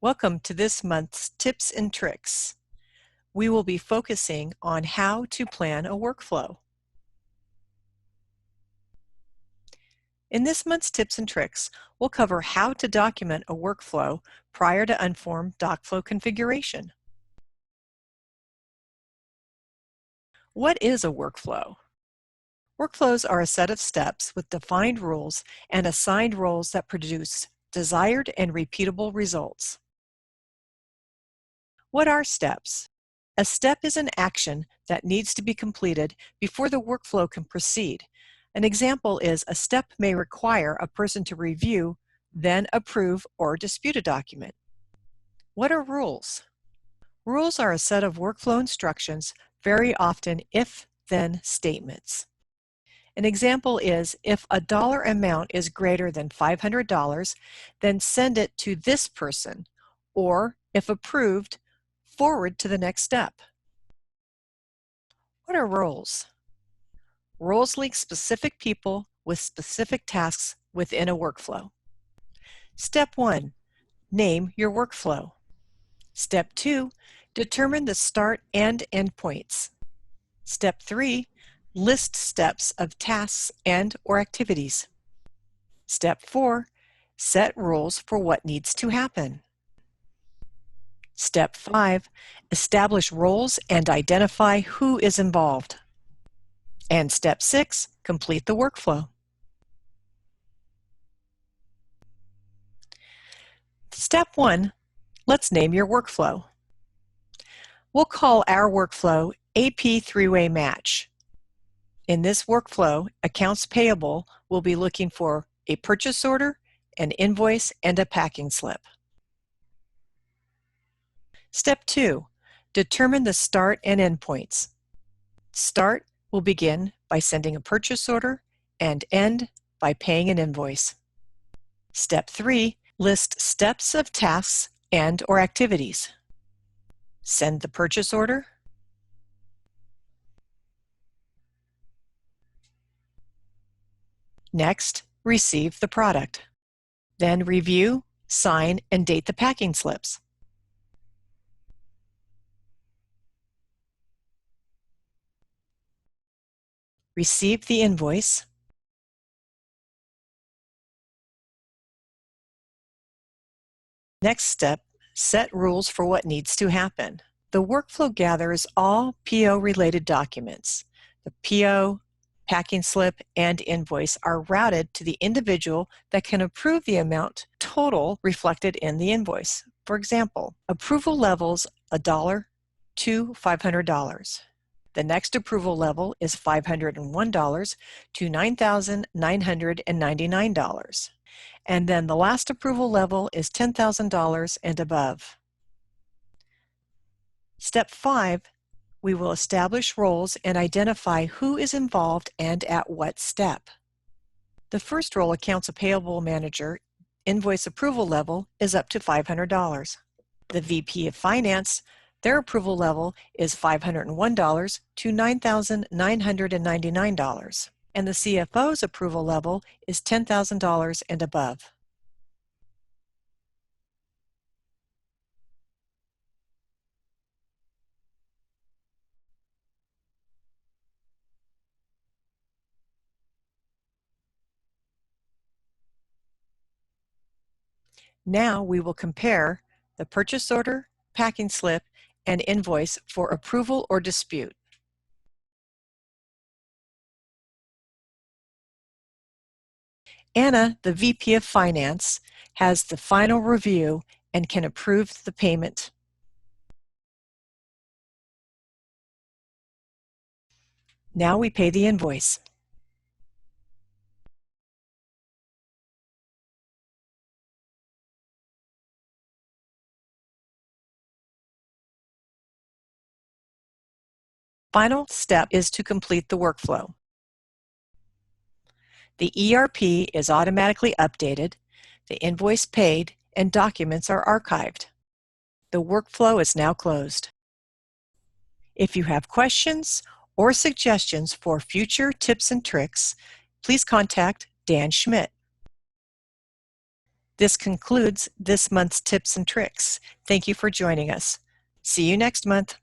Welcome to this month's Tips and Tricks. We will be focusing on how to plan a workflow. In this month's Tips and Tricks, we'll cover how to document a workflow prior to UnForm DocFlow configuration. What is a workflow? Workflows are a set of steps with defined rules and assigned roles that produce desired and repeatable results. What are steps? A step is an action that needs to be completed before the workflow can proceed. An example is a step may require a person to review, then approve or dispute a document. What are rules? Rules are a set of workflow instructions, very often if-then statements. An example is if a dollar amount is greater than $500, then send it to this person, or if approved, forward to the next step. What are roles? Roles link specific people with specific tasks within a workflow. Step 1, name your workflow. Step 2, determine the start and end points. Step 3, list steps of tasks and/or activities. Step 4, set rules for what needs to happen. Step 5, establish roles and identify who is involved. And Step 6, complete the workflow. Step 1, let's name your workflow. We'll call our workflow AP three-way match. In this workflow, accounts payable will be looking for a purchase order, an invoice, and a packing slip. Step 2, determine the start and end points. Start will begin by sending a purchase order and end by paying an invoice. Step 3, list steps of tasks and/or activities. Send the purchase order. Next, receive the product. Then review, sign, and date the packing slips. Receive the invoice. Next step, set rules for what needs to happen. The workflow gathers all PO-related documents. The PO, packing slip, and invoice are routed to the individual that can approve the amount total reflected in the invoice. For example, approval levels $1 to $500. The next approval level is $501 to $9,999. And then the last approval level is $10,000 and above. Step 5, we will establish roles and identify who is involved and at what step. The first role, accounts payable manager, invoice approval level is up to $500. The VP of Finance, their approval level is $501 to $9,999. And the CFO's approval level is $10,000 and above. Now we will compare the purchase order, packing slip, and invoice for approval or dispute. Anna, the VP of Finance, has the final review and can approve the payment. Now we pay the invoice. Final step is to complete the workflow. The ERP is automatically updated, the invoice paid, and documents are archived. The workflow is now closed. If you have questions or suggestions for future tips and tricks, please contact Dan Schmidt. This concludes this month's tips and tricks. Thank you for joining us. See you next month.